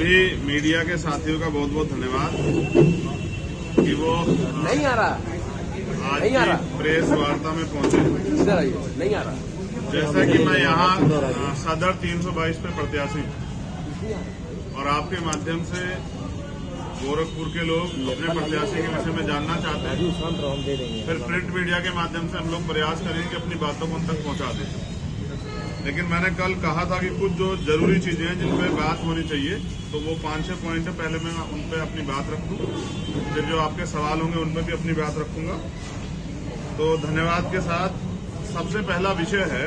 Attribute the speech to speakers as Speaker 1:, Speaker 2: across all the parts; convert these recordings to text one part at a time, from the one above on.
Speaker 1: भी मीडिया के साथियों का बहुत बहुत धन्यवाद कि वो
Speaker 2: नहीं आ रहा,
Speaker 1: आज
Speaker 2: नहीं आ
Speaker 1: की
Speaker 2: रहा।
Speaker 1: प्रेस वार्ता में पहुंचे।
Speaker 2: इधर आइए, नहीं आ रहा।
Speaker 1: जैसा कि मैं यहाँ सदर 322 पे प्रत्याशी हूँ और आपके माध्यम से गोरखपुर के लोग अपने प्रत्याशी के विषय में जानना चाहते हैं, फिर प्रिंट मीडिया के माध्यम से हम लोग प्रयास करेंगे कि अपनी बातों को उन तक पहुंचा दें। लेकिन मैंने कल कहा था कि कुछ जो जरूरी चीजें हैं जिन पे बात होनी चाहिए, तो वो 5-6 पॉइंट है, पहले मैं उन पे अपनी बात रखूं, फिर जो आपके सवाल होंगे उन पे भी अपनी बात रखूंगा। तो धन्यवाद के साथ सबसे पहला विषय है,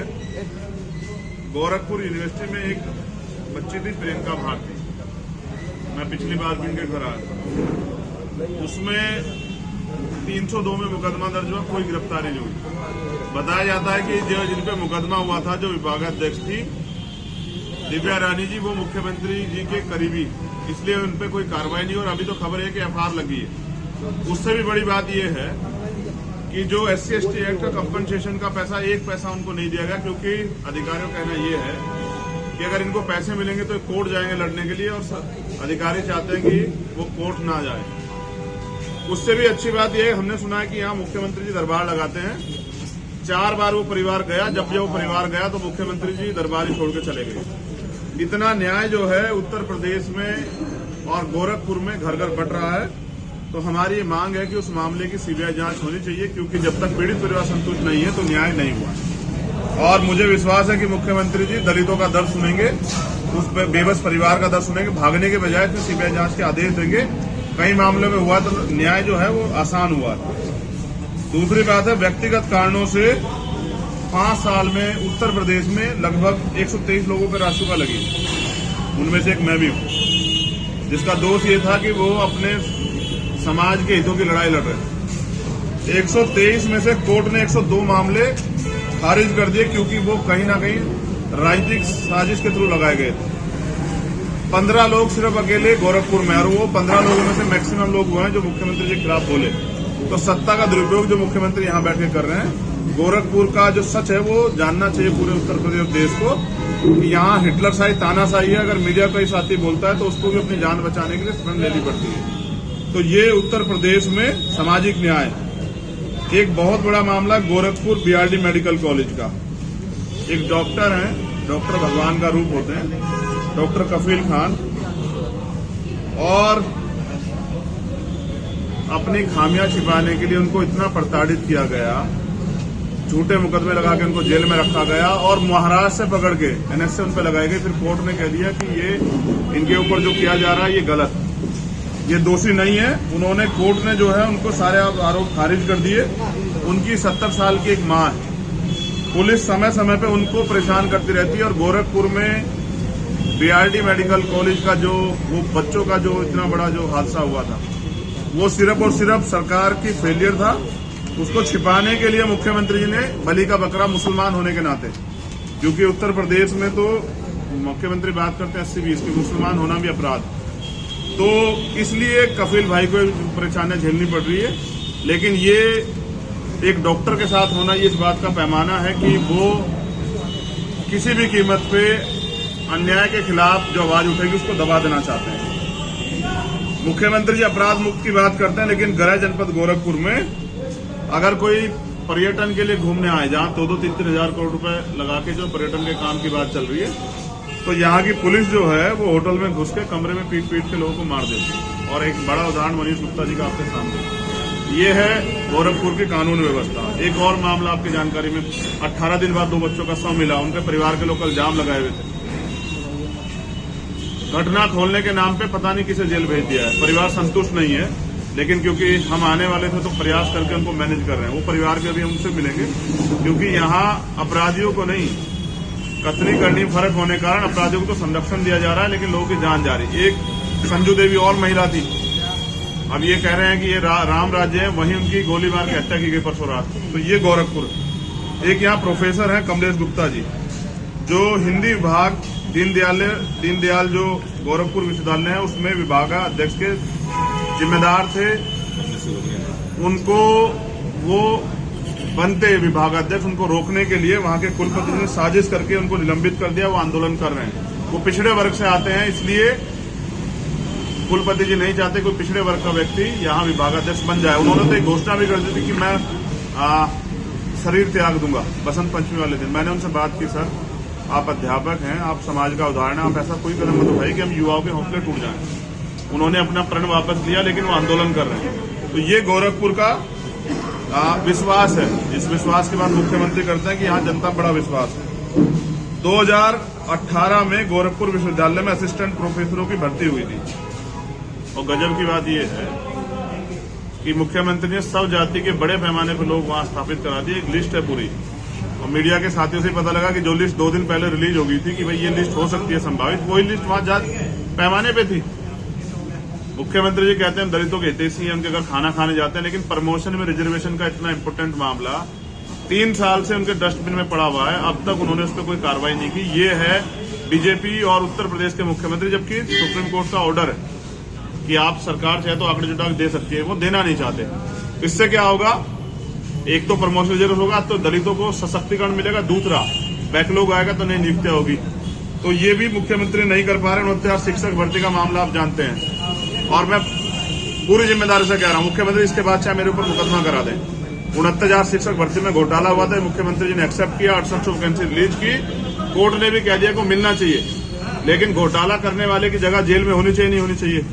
Speaker 1: गोरखपुर यूनिवर्सिटी में एक बच्ची थी प्रियंका भारती, मैं पिछली बार भी उनके घर आया था। उसमें 302 में मुकदमा दर्ज हुआ, कोई गिरफ्तारी नहीं हुई। बताया जाता है कि जो जिन पे मुकदमा हुआ था, जो विभागाध्यक्ष थी दिव्या रानी जी, वो मुख्यमंत्री जी के करीबी, इसलिए उन पे कोई कार्रवाई नहीं। और अभी तो खबर है कि एफआईआर लगी है। उससे भी बड़ी बात यह है कि जो SC/ST एक्ट का कंपनसेशन का पैसा, 1 पैसा उनको नहीं दिया गया, क्योंकि अधिकारियों का कहना यह है कि अगर इनको पैसे मिलेंगे तो कोर्ट जाएंगे लड़ने के लिए, और अधिकारी चाहते हैं कि वो कोर्ट ना जाए। उससे भी अच्छी बात यह है, हमने सुना है कि यहाँ मुख्यमंत्री जी दरबार लगाते हैं। 4 बार वो परिवार गया, जब वो परिवार गया तो मुख्यमंत्री जी दरबार ही छोड़ के चले गए। इतना न्याय जो है उत्तर प्रदेश में और गोरखपुर में घर घर बट रहा है। तो हमारी ये मांग है कि उस मामले की CBI जांच होनी चाहिए, क्योंकि जब तक पीड़ित परिवार संतुष्ट नहीं है तो न्याय नहीं हुआ। और मुझे विश्वास है कि मुख्यमंत्री जी दलितों का दर्द सुनेंगे, उस बेबस परिवार का दर्द सुनेंगे, भागने के बजाय फिर CBI जांच के आदेश देंगे। कई मामलों में हुआ तो न्याय जो है वो आसान हुआ। दूसरी बात है, व्यक्तिगत कारणों से 5 साल में उत्तर प्रदेश में लगभग 123 लोगों पर रासुका लगी, उनमें से एक मैं भी हूं, जिसका दोष ये था कि वो अपने समाज के हितों की लड़ाई लड़ रहे। 123 में से कोर्ट ने 102 मामले खारिज कर दिए, क्योंकि वो कहीं ना कहीं राजनीतिक साजिश के थ्रू लगाए गए थे। 15 लोग सिर्फ अकेले गोरखपुर में, और वो 15 लोगों में से मैक्सिमम लोग हुए हैं जो मुख्यमंत्री जी के खिलाफ बोले। तो सत्ता का दुरुपयोग जो मुख्यमंत्री यहाँ बैठ के कर रहे हैं, गोरखपुर का जो सच है वो जानना चाहिए पूरे उत्तर प्रदेश देश को कि यहाँ हिटलरशाही तानाशाही है। अगर मीडिया कोई साथी बोलता है तो उसको भी अपनी जान बचाने के लिए शरण लेनी पड़ती है। तो ये उत्तर प्रदेश में सामाजिक न्याय, एक बहुत बड़ा मामला गोरखपुर BRD मेडिकल कॉलेज का। एक डॉक्टर है, डॉक्टर भगवान का रूप होते हैं, डॉक्टर कफील खान, और अपनी खामियां छिपाने के लिए उनको इतना प्रताड़ित किया गया, झूठे मुकदमे लगा के उनको जेल में रखा गया, और महाराष्ट्र से पकड़ के NS से उन पर लगाई गई। फिर कोर्ट ने कह दिया कि ये इनके ऊपर जो किया जा रहा है ये गलत, ये दोषी नहीं है। उन्होंने, कोर्ट ने जो है उनको सारे आरोप खारिज कर दिए। उनकी 70 साल की एक मां है, पुलिस समय समय पे उनको परेशान करती रहती है। और गोरखपुर में BRD मेडिकल कॉलेज का जो वो बच्चों का जो इतना बड़ा जो हादसा हुआ था, वो सिर्फ और सिर्फ सरकार की फेलियर था। उसको छिपाने के लिए मुख्यमंत्री जी ने बलि का बकरा मुसलमान होने के नाते, क्योंकि उत्तर प्रदेश में तो मुख्यमंत्री बात करते हैं 80-20 की, मुसलमान होना भी अपराध, तो इसलिए कफील भाई को परेशानियां झेलनी पड़ रही है। लेकिन ये एक डॉक्टर के साथ होना, ये इस बात का पैमाना है कि वो किसी भी कीमत पे अन्याय के खिलाफ जो आवाज उठेगी उसको दबा देना चाहते हैं। मुख्यमंत्री जी अपराध मुक्त की बात करते हैं, लेकिन गृह जनपद गोरखपुर में अगर कोई पर्यटन के लिए घूमने आए, जहां 2-3 हजार करोड़ रुपए लगा के जो पर्यटन के काम की बात चल रही है, तो यहाँ की पुलिस जो है वो होटल में घुस के कमरे में पीट के लोगों को मार देती है। और एक बड़ा उदाहरण मनीष गुप्ता जी का आपके सामने, ये है गोरखपुर की कानून व्यवस्था। एक और मामला आपकी जानकारी में, 18 दिन बाद 2 बच्चों का शव मिला, उनके परिवार के लोग कल जाम लगाए हुए थे। घटना खोलने के नाम पे पता नहीं किसे जेल भेज दिया है। परिवार संतुष्ट नहीं है, लेकिन क्योंकि हम आने वाले थे तो प्रयास करके उनको मैनेज कर रहे हैं। वो परिवार के भी हमसे मिलेंगे, क्योंकि यहाँ अपराधियों को नहीं, कतली करनी फर्क होने के कारण अपराधियों को तो संरक्षण दिया जा रहा है, लेकिन लोगों की जान जा रही है। एक संजू देवी और महिला थी, अब ये कह रहे हैं कि ये राम राज्य है, वहीं उनकी गोली मार के हत्या की गई परसों रात। तो ये गोरखपुर। एक यहाँ प्रोफेसर है कमलेश गुप्ता जी, जो हिंदी विभाग दीनदयाल जो गोरखपुर विश्वविद्यालय है उसमें विभागाध्यक्ष के जिम्मेदार थे। उनको वो बनते विभागाध्यक्ष, उनको रोकने के लिए वहां के कुलपति ने साजिश करके उनको निलंबित कर दिया। वो आंदोलन कर रहे हैं, वो पिछड़े वर्ग से आते हैं, इसलिए कुलपति जी नहीं चाहते कोई पिछड़े वर्ग का व्यक्ति यहाँ विभागाध्यक्ष बन जाए। उन्होंने तो एक घोषणा भी कर दी थी कि मैं शरीर त्याग दूंगा बसंत पंचमी वाले दिन। मैंने उनसे बात की, सर आप अध्यापक हैं, आप समाज का उदाहरण है, आप ऐसा कोई कदम मत उठाइए कि हम युवाओं के हौसले टूट जाएं। उन्होंने अपना प्रण वापस लिया, लेकिन वो आंदोलन कर रहे हैं। तो ये गोरखपुर का विश्वास है। इस विश्वास के बाद मुख्यमंत्री करते हैं कि यहाँ जनता बड़ा विश्वास है। 2018 में गोरखपुर विश्वविद्यालय में असिस्टेंट प्रोफेसरों की भर्ती हुई थी और गजब की बात यह है कि मुख्यमंत्री ने सब जाति के बड़े पैमाने पर लोग वहां स्थापित करा दिए। एक लिस्ट है पूरी, और मीडिया के साथियों से पता लगा कि जो लिस्ट 2 दिन पहले रिलीज हो गई थी कि भाई ये लिस्ट हो सकती है संभावित, वही लिस्ट वहां जाति पैमाने पे थी। मुख्यमंत्री जी कहते हैं हम दलितों के हितैषी हैं, उनके घर खाना खाने जाते हैं, लेकिन प्रमोशन में रिजर्वेशन का इतना इंपोर्टेंट मामला 3 साल से उनके डस्टबिन में पड़ा हुआ है, अब तक उन्होंने उस पर कोई कार्रवाई नहीं की। ये है बीजेपी और उत्तर प्रदेश के मुख्यमंत्री, जबकि सुप्रीम कोर्ट का ऑर्डर है कि आप सरकार चाहे तो आंकड़े जुटा के दे सकती है, वो देना नहीं चाहते। इससे क्या होगा, एक तो प्रमोशन रिजर्व होगा तो दलितों को सशक्तिकरण मिलेगा, दूसरा बैकलॉग आएगा तो नई नियुक्तियां होगी। तो ये भी मुख्यमंत्री नहीं कर पा रहे। 29 शिक्षक भर्ती का मामला आप जानते हैं, और मैं पूरी जिम्मेदारी से कह रहा हूं मुख्यमंत्री इसके बाद चाहे मेरे ऊपर मुकदमा करा दें। 29,000 शिक्षक भर्ती में घोटाला हुआ था, मुख्यमंत्री जी ने एक्सेप्ट किया, 68 वैकेंसी रिलीज की, कोर्ट ने भी कह दिया को मिलना चाहिए, लेकिन घोटाला करने वाले की जगह जेल में होनी चाहिए नहीं होनी चाहिए।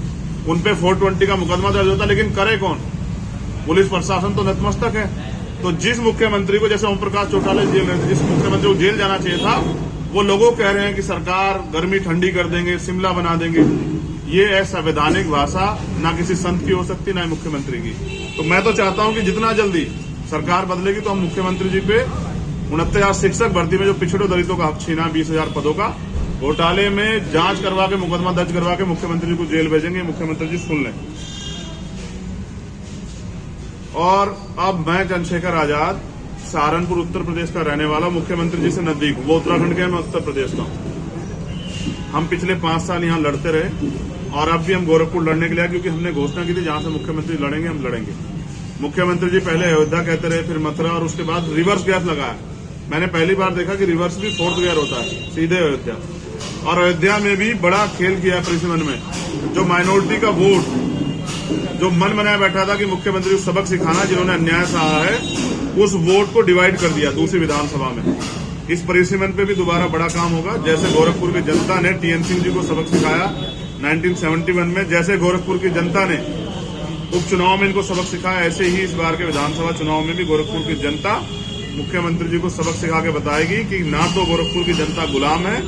Speaker 1: उन पे 420 का मुकदमा दर्ज होता, लेकिन करे कौन? पुलिस प्रशासन तो नतमस्तक है। तो जिस मुख्यमंत्री को, जैसे ओम प्रकाश चौटाला जेल रहे थे, जिस मुख्यमंत्री को जेल जाना चाहिए था, वो लोगों कह रहे हैं कि सरकार गर्मी ठंडी कर देंगे, शिमला बना देंगे। ये असंवैधानिक भाषा ना किसी संत की हो सकती, ना मुख्यमंत्री की। तो मैं तो चाहता हूं कि जितना जल्दी सरकार बदलेगी तो हम मुख्यमंत्री जी पे 29,000 शिक्षक भर्ती में जो पिछड़े दलितों का हक छीना 20,000 पदों का, घोटाले में जांच करवा के मुकदमा दर्ज करवा के मुख्यमंत्री को जेल भेजेंगे। मुख्यमंत्री जी सुन लें। और अब मैं चंद्रशेखर आजाद, सहारनपुर उत्तर प्रदेश का रहने वाला, मुख्यमंत्री जी से नजदीक हूं। वो उत्तराखंड के, मैं उत्तर प्रदेश का हूं। हम पिछले 5 साल यहां लड़ते रहे और अब भी हम गोरखपुर लड़ने के लिए, क्योंकि हमने घोषणा की थी जहां से मुख्यमंत्री लड़ेंगे हम लड़ेंगे। मुख्यमंत्री जी पहले अयोध्या कहते रहे, फिर मथुरा, और उसके बाद रिवर्स गैस लगाया। मैंने पहली बार देखा कि रिवर्स भी 4th गियर होता है, सीधे अयोध्या। और अयोध्या में भी बड़ा खेल किया परिसीमन में। जो माइनॉरिटी का वोट, जो मन बनाया बैठा था कि मुख्यमंत्री को सबक सिखाना, जिन्होंने अन्याय सहा है, उस वोट को डिवाइड कर दिया दूसरी विधानसभा में। इस परिसीमन पे भी दोबारा बड़ा काम होगा। जैसे गोरखपुर की जनता ने TN सिंह जी को सबक सिखाया 1971 में, जैसे गोरखपुर की जनता ने उपचुनाव में इनको सबक सिखाया, ऐसे ही इस बार के विधानसभा चुनाव में भी गोरखपुर की जनता मुख्यमंत्री जी को सबक सिखा के बताएगी कि ना तो गोरखपुर की जनता गुलाम है,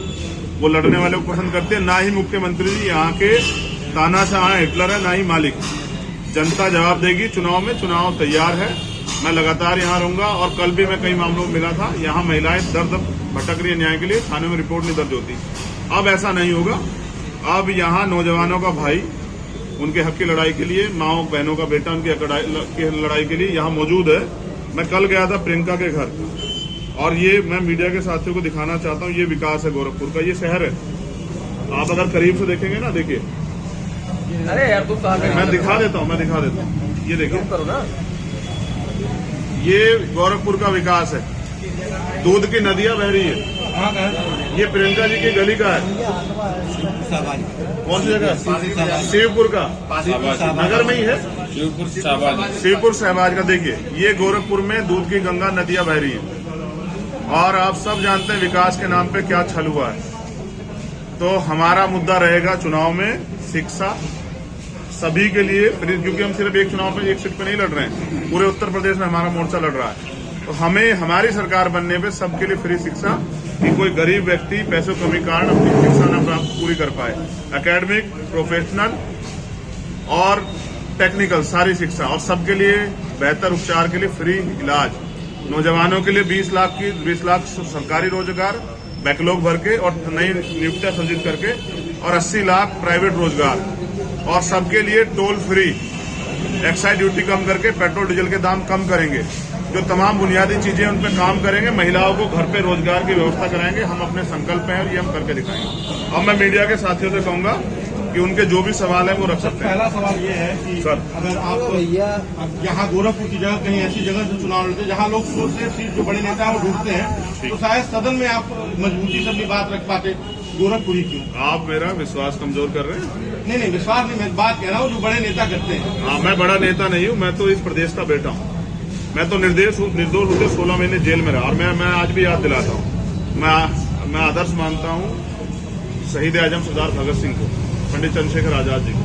Speaker 1: वो लड़ने वाले को पसंद करते हैं, ना ही मुख्यमंत्री जी यहाँ के तानाशाह हिटलर है, ना ही मालिक। जनता जवाब देगी चुनाव में। चुनाव तैयार है, मैं लगातार यहाँ रहूंगा। और कल भी मैं कई मामलों में मिला था, यहाँ महिलाएं दर्द भटक रही है न्याय के लिए, थाने में रिपोर्ट नहीं दर्ज होती। अब ऐसा नहीं होगा। अब यहाँ नौजवानों का भाई उनके हक की लड़ाई के लिए, माओ बहनों का बेटा उनकी लड़ाई के लिए यहाँ मौजूद है। मैं कल गया था प्रियंका के घर, और ये मैं मीडिया के साथियों को दिखाना चाहता हूँ। ये विकास है गोरखपुर का, ये शहर है। आप अगर करीब से देखेंगे ना, देखिए,
Speaker 2: अरे यार तुम
Speaker 1: मैं दिखा देता हूँ, ये देखिए,
Speaker 2: करो ना।
Speaker 1: ये गोरखपुर का विकास है। दूध की नदियां बह रही है। ये प्रियंका जी की गली का है। कौन सी जगह? शिवपुर का, नगर में ही है, शिवपुर शहबाज का। देखिए, ये गोरखपुर में दूध की गंगा नदियां बह रही है। और आप सब जानते हैं विकास के नाम पे क्या छल हुआ है। तो हमारा मुद्दा रहेगा चुनाव में शिक्षा सभी के लिए फ्री, क्योंकि हम सिर्फ एक चुनाव पे एक सीट पे नहीं लड़ रहे हैं, पूरे उत्तर प्रदेश में हमारा मोर्चा लड़ रहा है। तो हमें हमारी सरकार बनने पे सबके लिए फ्री शिक्षा, कि कोई गरीब व्यक्ति पैसों कमी कारण अपनी शिक्षा न प्राप्त पूरी कर पाए। एकेडमिक, प्रोफेशनल और टेक्निकल सारी शिक्षा, और सबके लिए बेहतर उपचार के लिए फ्री इलाज। नौजवानों के लिए 20 लाख सरकारी रोजगार बैकलॉग भर के और नई नियुक्तियां सृजित करके, और 80 लाख प्राइवेट रोजगार, और सबके लिए टोल फ्री। एक्साइज ड्यूटी कम करके पेट्रोल डीजल के दाम कम करेंगे। जो तमाम बुनियादी चीजें उन पर काम करेंगे। महिलाओं को घर पे रोजगार की व्यवस्था कराएंगे। हम अपने संकल्प हैं और ये हम करके दिखाएंगे। अब मैं मीडिया के साथियों से कहूंगा कि उनके जो भी सवाल है वो रख सकते हैं।
Speaker 3: पहला सवाल ये है कि
Speaker 1: सर,
Speaker 3: अगर आप यहाँ गोरखपुर की जगह कहीं ऐसी जगह से चुनाव लड़ते जहाँ लोग सोचते हैं सीट जो बड़े नेता है वो ढूंढते हैं, तो शायद सदन में आप मजबूती से अपनी बात रख पाते। गोरखपुरी क्यों?
Speaker 1: आप मेरा विश्वास कमजोर कर रहे हैं।
Speaker 3: नहीं विश्वास नहीं, मैं बात कह रहा हूँ जो बड़े नेता करते हैं।
Speaker 1: हाँ, मैं बड़ा नेता नहीं हूँ, मैं तो इस प्रदेश का बेटा हूँ। मैं तो निर्दोष होते 16 महीने जेल में रहा, और मैं आज भी याद दिलाता हूँ। मैं आदर्श मानता हूँ शहीद आजम सरदार भगत सिंह को, पंडित चंद्रशेखर आजाद जी को।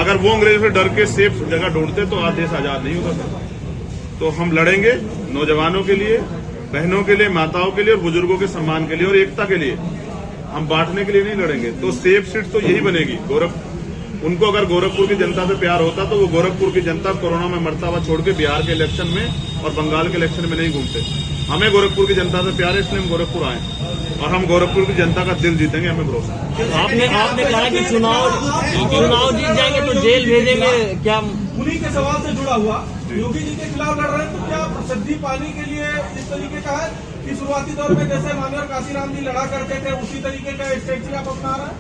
Speaker 1: अगर वो अंग्रेजों से डर के सेफ जगह ढूंढते तो आज देश आजाद नहीं होता था। तो हम लड़ेंगे नौजवानों के लिए, बहनों के लिए, माताओं के लिए और बुजुर्गों के सम्मान के लिए और एकता के लिए। हम बांटने के लिए नहीं लड़ेंगे। तो सेफ सीट तो यही बनेगी। उनको अगर गोरखपुर की जनता से प्यार होता तो वो गोरखपुर की जनता कोरोना में मरता हुआ छोड़ के बिहार के इलेक्शन में और बंगाल के इलेक्शन में नहीं घूमते। हमें गोरखपुर की जनता से प्यार है, इसलिए हम गोरखपुर आए और हम गोरखपुर की जनता का दिल जीतेंगे, हमें भरोसा है।
Speaker 2: आपने कहा कि चुनाव जीत जाएंगे तो जेल भेजेंगे, क्या
Speaker 4: उन्हीं के सवाल से जुड़ा हुआ योगी जी के खिलाफ लड़ रहे हैं, तो क्या प्रसिद्धि पाने के लिए इस तरीके का है कि शुरुआती दौर में जैसे माननीय काशीराम जी लड़ा करते थे उसी तरीके का स्ट्रेटजी आप अपना रहे हैं?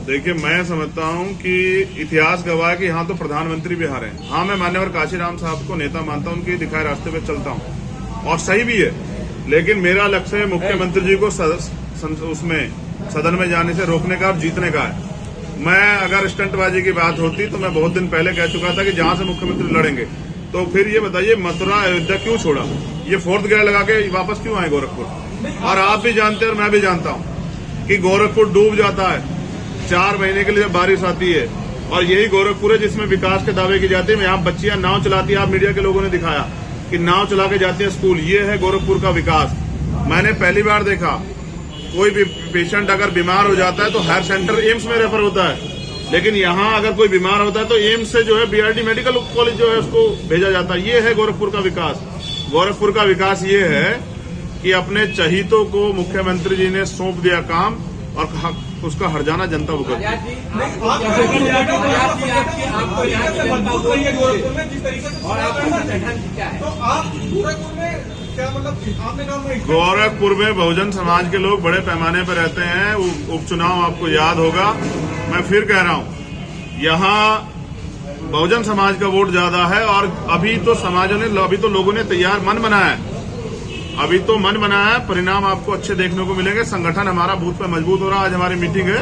Speaker 1: देखिए, मैं समझता हूं कि इतिहास गवाह है कि यहाँ तो प्रधानमंत्री भी हारे हैं। हाँ, मैं मान्यवर काशीराम साहब को नेता मानता हूं, उनके दिखाए रास्ते पे चलता हूं और सही भी है। लेकिन मेरा लक्ष्य है मुख्यमंत्री जी को उसमें सदन में जाने से रोकने का और जीतने का है। मैं अगर स्टंटबाजी की बात होती तो मैं बहुत दिन पहले कह चुका था कि जहां से मुख्यमंत्री लड़ेंगे। तो फिर ये बताइए, मथुरा अयोध्या क्यों छोड़ा? ये फोर्थ गियर लगा के वापस क्यों आए गोरखपुर? और आप भी जानते हैं और मैं भी जानता हूं कि गोरखपुर डूब जाता है 4 महीने के लिए बारिश आती है। और यही गोरखपुर है जिसमें विकास के दावे की जाते हैं। यहाँ बच्चियां नाव चलाती है, आप मीडिया के लोगों ने दिखाया कि नाव चला के जाती है स्कूल। ये है गोरखपुर का विकास। मैंने पहली बार देखा कोई भी पेशेंट अगर बीमार हो जाता है तो हायर सेंटर एम्स में रेफर होता है, लेकिन यहाँ अगर कोई बीमार होता है तो एम्स से जो है बीआरडी मेडिकल कॉलेज जो है उसको भेजा जाता है। ये है गोरखपुर का विकास। गोरखपुर का विकास ये है कि अपने चहीतों को मुख्यमंत्री जी ने सौंप दिया काम और उसका हरजाना जनता भुगत। गोरखपुर में बहुजन समाज के लोग बड़े पैमाने पर रहते हैं। उपचुनाव आपको याद होगा, मैं फिर कह रहा हूं, यहाँ बहुजन समाज का वोट ज्यादा है। और अभी तो लोगों ने तैयार मन बनाया है, अभी तो मन बनाया है। परिणाम आपको अच्छे देखने को मिलेंगे। संगठन हमारा बूथ पे मजबूत हो रहा है। आज हमारी मीटिंग है,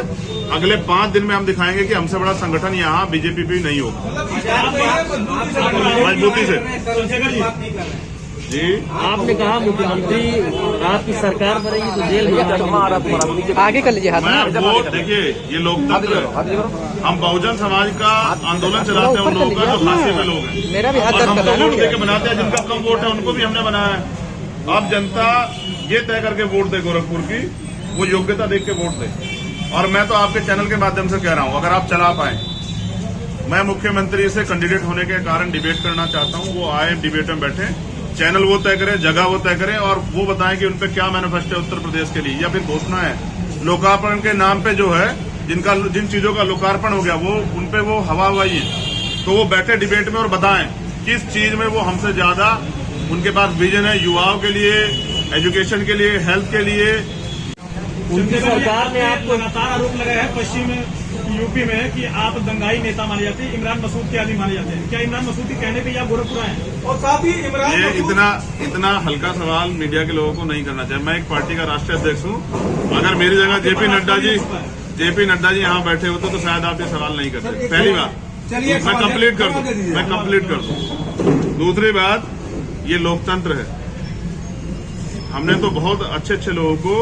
Speaker 1: अगले 5 दिन में हम दिखाएंगे कि हमसे बड़ा संगठन यहाँ बीजेपी भी नहीं होगा। मजबूती से जी।
Speaker 2: आपने कहा मुख्यमंत्री आपकी सरकार बनेगी तो जेल आगे कर लीजिए।
Speaker 1: मैं वोट, देखिए ये लोकतंत्र है। हम बहुजन समाज का आंदोलन चलाते हैं उन लोगों का जो हाशिए में लोग हैं,
Speaker 2: मेरा भी हाथ
Speaker 1: और हम
Speaker 2: दर्द
Speaker 1: तो
Speaker 2: कर रहा
Speaker 1: वोट
Speaker 2: है।
Speaker 1: देके बनाते हैं। जिनका कम वोट है उनको भी हमने बनाया है। अब जनता ये तय करके वोट दे गोरखपुर की, वो योग्यता देख के वोट दे। और मैं तो आपके चैनल के माध्यम से कह रहा हूं, अगर आप चला पाए, मैं मुख्यमंत्री से कैंडिडेट होने के कारण डिबेट करना चाहता हूं। वो आए, डिबेट में बैठे, चैनल वो तय करे, जगह वो तय करे और वो बताएं कि उनपे क्या मैनिफेस्टो है उत्तर प्रदेश के लिए, या फिर घोषणा है। लोकार्पण के नाम पे जो है जिन चीजों का लोकार्पण हो गया वो उनपे वो हवा हवाई है, तो वो बैठे डिबेट में और बताएं किस चीज में वो हमसे ज्यादा उनके पास विजन है, युवाओं के लिए, एजुकेशन के लिए, हेल्थ के लिए।
Speaker 2: उनकी सरकार ने आपको
Speaker 4: लगातार आरोप लगाया है पश्चिम यूपी में कि आप दंगाई नेता माने जाते हैं, इमरान मसूद के आदि माने जाते हैं। क्या इमरान मसूद के कहने पे आप गोरखपुर आए? और साथ ही इमरान
Speaker 1: ये इतना हल्का सवाल मीडिया के लोगों को नहीं करना चाहिए। मैं एक पार्टी का राष्ट्रीय अध्यक्ष हूँ। अगर मेरी जगह जेपी नड्डा जी यहाँ बैठे होते तो शायद आप ये सवाल नहीं करते। पहली बात मैं कंप्लीट कर दूं। दूसरी बात, ये लोकतंत्र है। हमने तो बहुत अच्छे लोगों को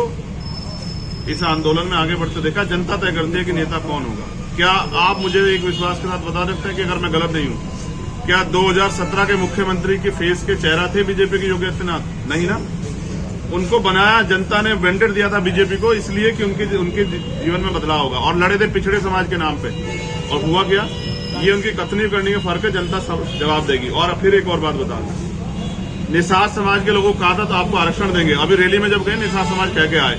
Speaker 1: इस आंदोलन में आगे बढ़ते देखा। जनता तय करती है कि नेता कौन होगा। क्या आप मुझे एक विश्वास के साथ बता सकते हैं कि अगर मैं गलत नहीं हूं, क्या 2017 के मुख्यमंत्री के फेस के चेहरा थे बीजेपी के योगी आदित्यनाथ? नहीं ना। उनको बनाया जनता ने, वेंडेट दिया था बीजेपी को इसलिए कि उनके जीवन में बदलाव होगा, और लड़े थे पिछड़े समाज के नाम पे। और हुआ क्या? ये उनकी कथनी करने का फर्क है। जनता सब जवाब देगी। और फिर एक और बात बता दें, निषाद समाज के लोगों को कहा था तो आपको आरक्षण देंगे। अभी रैली में जब गए निषाद समाज कह के आए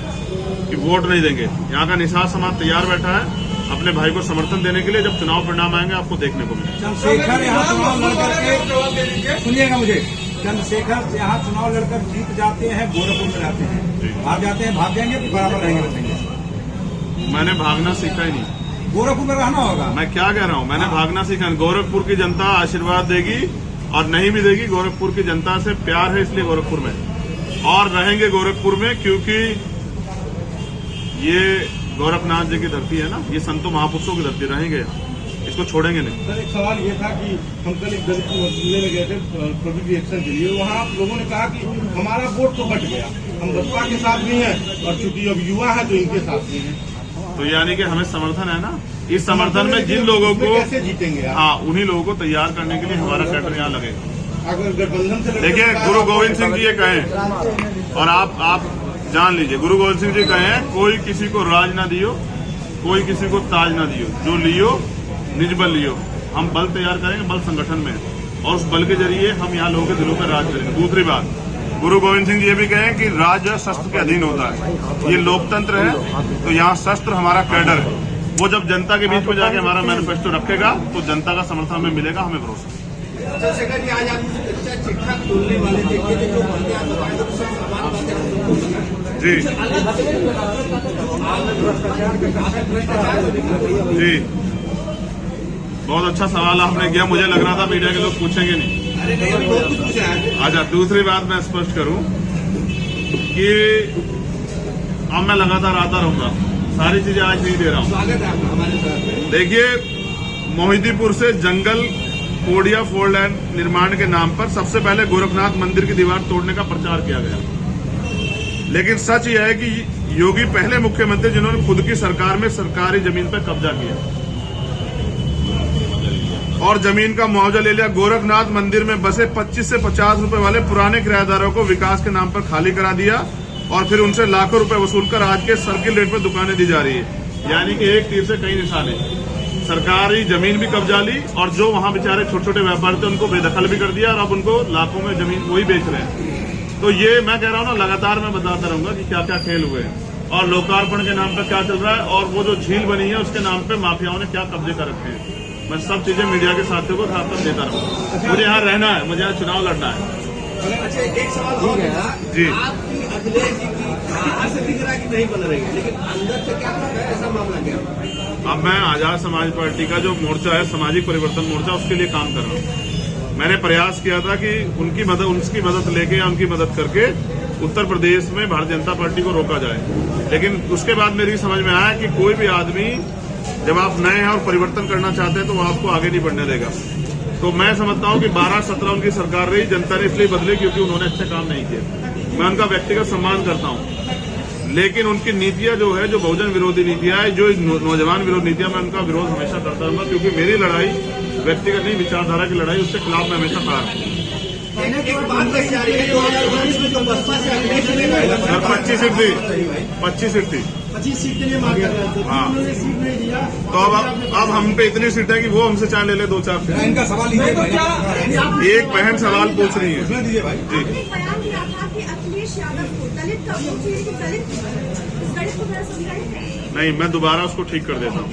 Speaker 1: कि वोट नहीं देंगे। यहाँ का निषाद समाज तैयार बैठा है अपने भाई को समर्थन देने के लिए। जब चुनाव परिणाम आएंगे आपको देखने को मिलेगा।
Speaker 4: चंद्रशेखर यहाँ चुनाव लड़कर, सुनिएगा मुझे, चंद्रशेखर यहाँ चुनाव लड़कर जीत जाते हैं, गोरखपुर में रहते हैं, भाग जाते हैं, भाग जाएंगे कि बराबर रहेंगे? बचेंगे।
Speaker 1: मैंने भागना सीखा ही नहीं।
Speaker 4: गोरखपुर में रहना होगा।
Speaker 1: मैं क्या कह रहा हूँ, मैंने भागना सीखा। गोरखपुर की जनता आशीर्वाद देगी और नहीं भी देगी। गोरखपुर की जनता से प्यार है इसलिए गोरखपुर में, और रहेंगे गोरखपुर में, क्योंकि ये गोरखनाथ जी की धरती है ना, ये संतों महापुरुषों की धरती रहेंगे, इसको छोड़ेंगे नहीं।
Speaker 3: सर, एक सवाल ये था कि हम कल एक दलित को मिलने में गए थे पब्लिक रिएक्शन के लिए। वहाँ आप लोगों ने कहा कि हमारा वोट तो बट गया, हम बसपा के साथ भी हैं और चूंकि अब युवा है तो इनके साथ भी हैं।
Speaker 1: तो यानी कि हमें समर्थन है ना, इस समर्थन में जिन लोगों को
Speaker 3: कैसे जीतेंगे आप?
Speaker 1: हाँ, उन्हीं लोगों को तैयार करने के लिए हमारा कैडर यहाँ लगेगा।
Speaker 3: अगर गठबंधन से
Speaker 1: देखिए, गुरु गोविंद सिंह जी ये कहें, और आप जान लीजिए, गुरु गोविंद सिंह जी कहें, कोई किसी को राज ना दियो, कोई किसी को ताज ना दियो, जो लियो निज बल लियो। हम बल तैयार करेंगे, बल संगठन में, और उस बल के जरिए हम यहाँ लोगों के दिलों पर राज करेंगे। दूसरी बात, गुरु गोविंद सिंह जी ये भी कहें कि राज शस्त्र के अधीन होता है, ये लोकतंत्र है, तो यहाँ शस्त्र हमारा कैडर है। वो जब जनता के बीच में जाके हमारा मैनिफेस्टो रखेगा तो जनता का समर्थन हमें मिलेगा, हमें भरोसा।
Speaker 5: चंद्रशेखर जी, आज आप चिट्ठा खोलने वाले थे, ये जो बढ़ते आप बताएं तो सब समान बातें
Speaker 1: जी जी, बहुत अच्छा सवाल आपने किया। मुझे लग रहा था मीडिया के लोग पूछेंगे नहीं।
Speaker 5: अरे नहीं, अभी बहुत कुछ पूछा है।
Speaker 1: अच्छा, दूसरी बात मैं स्पष्ट करूं कि अब मैं लगातार आता रहूंगा, सारी चीजें आज नहीं दे रहा हूं।
Speaker 5: स्वागत है आपका हमारे साथ।
Speaker 1: देखिए, मोहिदीपुर से जंगल कोडिया फोर लाइन निर्माण के नाम पर सबसे पहले गोरखनाथ मंदिर की दीवार तोड़ने का प्रचार किया गया, लेकिन सच यह है कि योगी पहले मुख्यमंत्री जिन्होंने खुद की सरकार में सरकारी जमीन पर कब्जा किया और जमीन का मुआवजा ले लिया। गोरखनाथ मंदिर में बसे 25 से 50 रुपए वाले पुराने किराएदारों को विकास के नाम पर खाली करा दिया और फिर उनसे लाखों रुपए वसूलकर आज के सर्किल रेट पर दुकानें दी जा रही है। यानी कि एक तीर से कई निशाने, सरकारी जमीन भी कब्जा ली और जो वहां बेचारे छोटे छोटे व्यापारी थे उनको बेदखल भी कर दिया और अब उनको लाखों में जमीन वही बेच रहे हैं। तो ये मैं कह रहा हूं ना, लगातार मैं बताता रहूंगा कि क्या क्या खेल हुए हैं और लोकार्पण के नाम पर क्या चल रहा है और वो जो झील बनी है उसके नाम पे माफियाओं ने क्या कब्जे कर रखे हैं। मैं सब चीजें मीडिया के साथियों को साफ कर देता रहूंगा। मुझे यहाँ रहना है, मुझे यहाँ चुनाव लड़ना है।
Speaker 5: अच्छा, एक सवाल और था
Speaker 1: जी।
Speaker 5: आपकी अखिलेश जी की बाहर से दिख रहा है कि नहीं बन रही है, लेकिन अंदर से क्या है, ऐसा मामला क्या?
Speaker 1: अब मैं आजाद समाज पार्टी का जो मोर्चा है, सामाजिक परिवर्तन मोर्चा, उसके लिए काम कर रहा हूँ। मैंने प्रयास किया था कि उनकी मदद लेके या उनकी मदद करके उत्तर प्रदेश में भारतीय जनता पार्टी को रोका जाए, लेकिन उसके बाद मेरी समझ में आया कि कोई भी आदमी जब आप नए हैं और परिवर्तन करना चाहते हैं तो वो आपको आगे नहीं बढ़ने देगा। तो मैं समझता हूं कि 12-17 उनकी सरकार रही, जनता ने इसलिए बदली क्योंकि उन्होंने अच्छे काम नहीं किए। मैं उनका व्यक्तिगत सम्मान करता हूं, लेकिन उनकी नीतियां जो है, जो बहुजन विरोधी नीतियां है, जो नौजवान विरोधी नीतियां, मैं उनका विरोध हमेशा करता रहूंगा, क्योंकि मेरी लड़ाई व्यक्तिगत नहीं, विचारधारा की लड़ाई, उसके खिलाफ मैं हमेशा खड़ा हूं।
Speaker 5: एक बात कही जा रही है 2019 में जो बसपा से अखिलेश जी ने
Speaker 1: 25 सीट थी, 25 सीट थी।
Speaker 5: 25 सीट के लिए मांग कर रहे थे,
Speaker 1: हाँ।
Speaker 5: उन्होंने सीट नहीं दिया।
Speaker 1: तो अब हम पे इतनी सीट है कि वो हमसे चाहे ले ले 2-4 सीट।
Speaker 5: इनका सवाल ये है,
Speaker 1: एक बहन सवाल पूछ रही है जी।
Speaker 6: आपने बयान दिया था कि अखिलेश यादव को दलित का दलित को थोड़ा समझाइए।
Speaker 1: नहीं, मैं दोबारा उसको ठीक कर देता हूँ।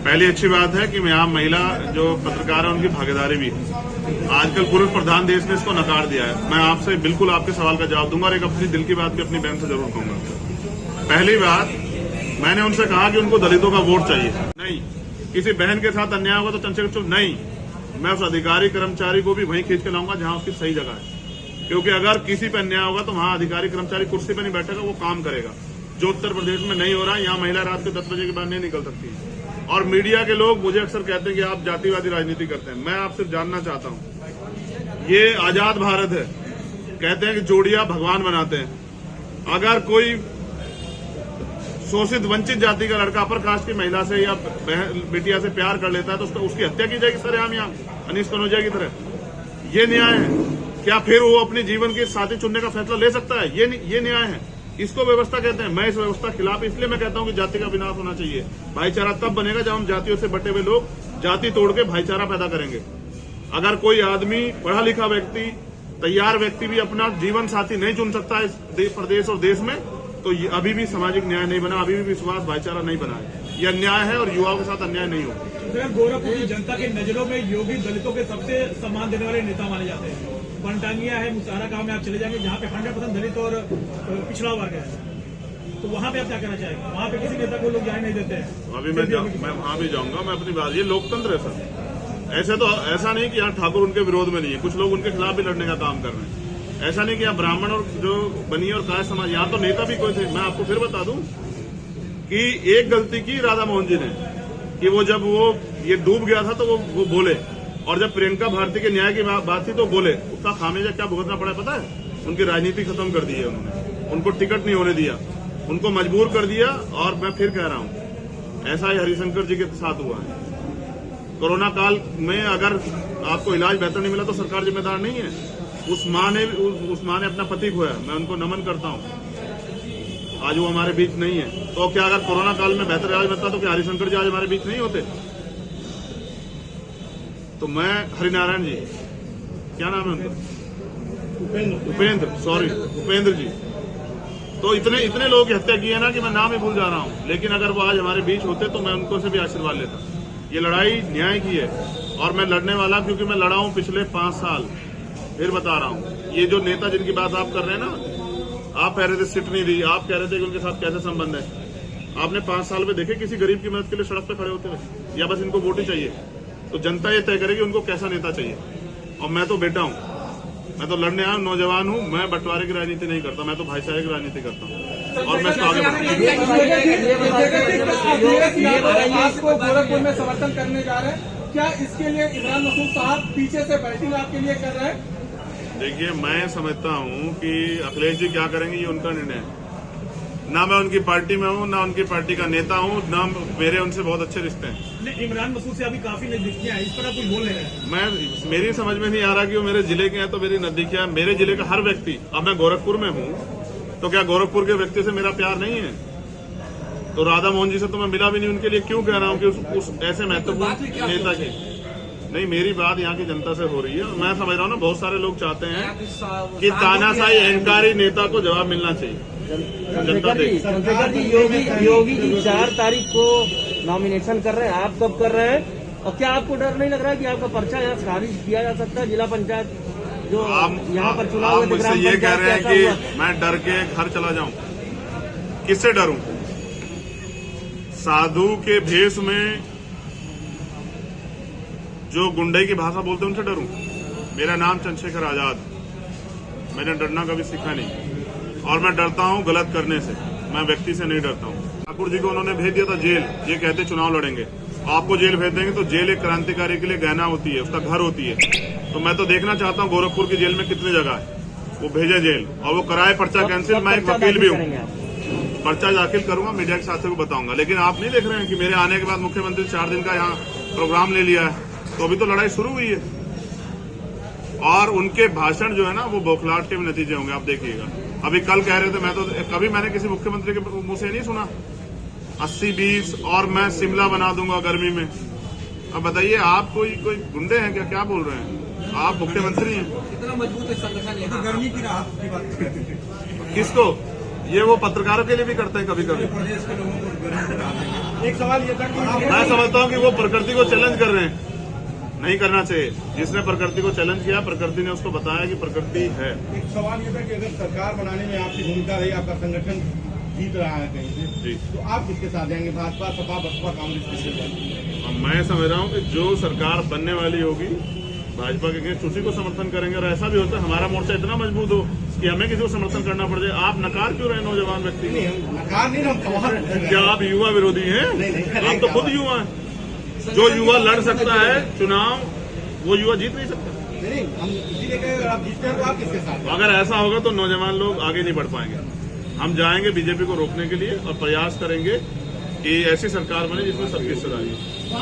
Speaker 1: पहली अच्छी बात है कि यहाँ महिला जो पत्रकार है उनकी भागीदारी भी है। आजकल पुरुष प्रधान देश ने इसको नकार दिया है। मैं आपसे बिल्कुल आपके सवाल का जवाब दूंगा और एक अपनी दिल की बात भी अपनी बहन से जरूर कहूंगा। पहली बात, मैंने उनसे कहा कि उनको दलितों का वोट चाहिए नहीं, किसी बहन के साथ अन्याय होगा तो चंद्रशेखर चुप नहीं, मैं उस अधिकारी कर्मचारी को भी वहीं खींच के लाऊंगा जहां उसकी सही जगह है। क्योंकि अगर किसी पर अन्याय होगा तो वहां अधिकारी कर्मचारी कुर्सी पर नहीं बैठेगा, वो काम करेगा, जो उत्तर प्रदेश में नहीं हो रहा है। यहाँ महिला रात के 10 बजे के बाद नहीं निकल सकती। और मीडिया के लोग मुझे अक्सर कहते हैं कि आप जातिवादी राजनीति करते हैं। मैं आपसे जानना चाहता हूं, ये आजाद भारत है, कहते हैं कि जोड़ियां भगवान बनाते हैं। अगर कोई शोषित वंचित जाति का लड़का अपर कास्ट की महिला से या बेटिया से प्यार कर लेता है तो उसकी हत्या की जाएगी सरेआम यहाँ अनीस कनौजिया की तरह। ये न्याय है क्या? फिर वो अपने जीवन के साथी चुनने का फैसला ले सकता है? ये न्याय है? इसको व्यवस्था कहते हैं। मैं इस व्यवस्था के खिलाफ, इसलिए मैं कहता हूं कि जाति का विनाश होना चाहिए। भाईचारा तब बनेगा जब हम जातियों से बटे हुए लोग जाति तोड़ के भाईचारा पैदा करेंगे। अगर कोई आदमी, पढ़ा लिखा व्यक्ति, तैयार व्यक्ति भी अपना जीवन साथी नहीं चुन सकता इस प्रदेश और देश में, तो ये अभी भी सामाजिक न्याय नहीं बना, अभी भी विश्वास भाईचारा नहीं बना है। यह अन्याय है और युवाओं के साथ अन्याय नहीं होगा।
Speaker 4: गोरखपुर की जनता की नजरों में योगी दलितों के सबसे सम्मान देने वाले नेता माने जाते हैं। बनटांगिया है, मुसारा गांव में आप चले जाएंगे जहाँ पे 100% दलित और पिछड़ा वर्ग है, तो वहाँ पे आप क्या कहना चाहेंगे? वहाँ पे किसी नेता को लोग जाने नहीं देते हैं।
Speaker 1: अभी मैं वहाँ भी जाऊंगा। मैं अपनी बात, ये लोकतंत्र है सर। ऐसे तो ऐसा नहीं कि यहाँ ठाकुर उनके विरोध में नहीं है, कुछ लोग उनके खिलाफ भी लड़ने का काम कर रहे हैं। ऐसा नहीं कि यहाँ ब्राह्मण और जो बनिए और काय समाज, यहाँ तो नेता भी कोई थे। मैं आपको फिर बता दूं कि एक गलती की राधा मोहन जी ने कि वो जब वो ये डूब गया था तो वो बोले, और जब प्रियंका भारती के न्याय की बात थी तो बोले। उसका खामियाजा क्या भुगतना पड़ा पता है? उनकी राजनीति खत्म कर दी है उन्होंने, उनको टिकट नहीं होने दिया, उनको मजबूर कर दिया। और मैं फिर कह रहा हूं, ऐसा ही हरिशंकर जी के साथ हुआ है। कोरोना काल में अगर आपको इलाज बेहतर नहीं मिला तो सरकार जिम्मेदार नहीं है। उस मां ने अपना पति खोया, मैं उनको नमन करता हूं। आज वो हमारे बीच नहीं है, तो क्या अगर कोरोना काल में बेहतर इलाज मिलता तो क्या हरिशंकर जी आज हमारे बीच नहीं होते? तो मैं हरिनारायण जी, क्या नाम है उनका? उपेंद्र जी, तो इतने लोगों की हत्या की है ना कि मैं नाम ही भूल जा रहा हूं। लेकिन अगर वो आज हमारे बीच होते तो मैं उनको से भी आशीर्वाद लेता। ये लड़ाई न्याय की है और मैं लड़ने वाला, क्योंकि मैं लड़ा हूं पिछले 5 साल। फिर बता रहा हूं, ये जो नेता जिनकी बात आप कर रहे हैं ना, आप कह रहे थे सीट नहीं दी, आप कह रहे थे कि उनके साथ कैसे संबंध है। आपने 5 साल में देखे किसी गरीब की मदद के लिए सड़क पे खड़े होते हुए? या बस इनको वोट ही चाहिए? तो जनता ये तय करेगी उनको कैसा नेता चाहिए। और मैं तो बेटा हूं, मैं तो लड़ने आया, नौजवान हूं, मैं बंटवारे की राजनीति नहीं करता, मैं तो भाईचारे की राजनीति करता हूं। और मैं इसको आगे
Speaker 7: आपको गोरखपुर में समर्थन करने जा रहे हैं, क्या इसके लिए इमरान मसूद साहब पीछे से बैटिंग आपके लिए कर रहे हैं?
Speaker 1: देखिए, मैं समझता हूं कि अखिलेश जी क्या करेंगे ये उनका निर्णय है। ना मैं उनकी पार्टी में हूं, ना उनकी पार्टी का नेता हूं, ना मेरे उनसे बहुत अच्छे रिश्ते हैं।
Speaker 4: इमरान मसूद से अभी काफी नजदीकियां हैं, इस पर आप कुछ बोल रहे हैं?
Speaker 1: मेरी समझ में नहीं आ रहा कि वो मेरे जिले के हैं तो मेरी नजदीकियां। मेरे जिले का हर व्यक्ति, अब मैं गोरखपुर में हूं तो क्या गोरखपुर के व्यक्ति से मेरा प्यार नहीं है? तो राधा मोहन जी से तो मैं मिला भी नहीं, उनके लिए क्यों कह रहा हूं कि उस ऐसे महत्वपूर्ण नेता के। नहीं, मेरी बात यहाँ की जनता से हो रही है। मैं समझ रहा हूँ ना, बहुत सारे लोग चाहते हैं कि तानाशाही अहंकारी नेता को जवाब मिलना चाहिए।
Speaker 2: चंद्रशेखर जी, योगी जी 4 तारीख को नॉमिनेशन कर रहे हैं, आप कब कर रहे हैं? और क्या आपको डर नहीं लग रहा है कि आपका पर्चा यहाँ खारिज किया जा सकता है? जिला पंचायत जो यहाँ पर चुनाव हुए थे,
Speaker 1: मुझसे ये कह रहे हैं कि मैं डर के घर चला जाऊं? किससे डरूं? साधु के भेष में जो गुंडई की भाषा बोलते हैं उनसे डरूं? मेरा नाम चंद्रशेखर आजाद, मैंने डरना कभी सीखा नहीं। और मैं डरता हूं गलत करने से, मैं व्यक्ति से नहीं डरता हूं। ठाकुर जी को उन्होंने भेज दिया था जेल, ये कहते चुनाव लड़ेंगे। आपको जेल भेज देंगे तो जेल एक क्रांतिकारी के लिए गहना होती है, उसका घर होती है। तो मैं तो देखना चाहता हूं गोरखपुर की जेल में कितनी जगह है, वो भेजे जेल और वो कराए पर्चा कैंसिल। मैं एक वकील भी हूँ, पर्चा दाखिल करूंगा, मीडिया के साथियों को बताऊंगा। लेकिन आप नहीं देख रहे हैं कि मेरे आने के बाद मुख्यमंत्री 4 दिन का यहाँ प्रोग्राम ले लिया है, तो अभी तो लड़ाई शुरू हुई है। और उनके भाषण जो है ना, वो बौखलाहट के भी नतीजे होंगे, आप देखिएगा। अभी कल कह रहे थे, मैं तो कभी मैंने किसी मुख्यमंत्री के मुंह से नहीं सुना 80-20 और मैं शिमला बना दूंगा गर्मी में। अब बताइए, आप कोई गुंडे हैं क्या? क्या बोल रहे हैं? आप मुख्यमंत्री हैं।
Speaker 5: कितना मजबूत है संगठन? गर्मी की राहत की बात
Speaker 1: किसको? ये वो पत्रकारों के लिए भी करते हैं कभी कभी।
Speaker 5: प्रदेश के लोगों को।
Speaker 3: एक सवाल ये था कि
Speaker 1: मैं समझता हूँ कि वो प्रकृति को चैलेंज कर रहे हैं, नहीं करना चाहिए। जिसने प्रकृति को चैलेंज किया, प्रकृति ने उसको बताया कि प्रकृति है।
Speaker 3: एक सवाल ये था कि अगर सरकार बनाने में आपकी भूमिका रही, आपका संगठन जीत रहा है कहीं से,
Speaker 1: जी,
Speaker 3: तो आप किसके साथ जाएंगे? भाजपा, सपा, बसपा, कांग्रेस किसके साथ?
Speaker 1: मैं समझ रहा हूँ कि जो सरकार बनने वाली होगी भाजपा के अगेंस्ट उसी को समर्थन करेंगे। और ऐसा भी होता है हमारा मोर्चा इतना मजबूत हो कि हमें किसी को समर्थन करना पड़ जाए। आप नकार क्यों रहे नौजवान व्यक्ति?
Speaker 3: नकार नहीं, हम सवाल।
Speaker 1: क्या आप युवा विरोधी हैं? आप तो खुद युवा हैं। जो युवा लड़ सकता है चुनाव, वो युवा जीत नहीं सकता।
Speaker 3: नहीं, हम इसीलिए कहे अगर आप जीतते हैं तो आप किसके साथ?
Speaker 1: अगर ऐसा होगा तो नौजवान लोग आगे नहीं बढ़ पाएंगे। हम जाएंगे बीजेपी को रोकने के लिए और प्रयास करेंगे कि ऐसी सरकार बने जिसमें सबकी हिस्सेदारी हो।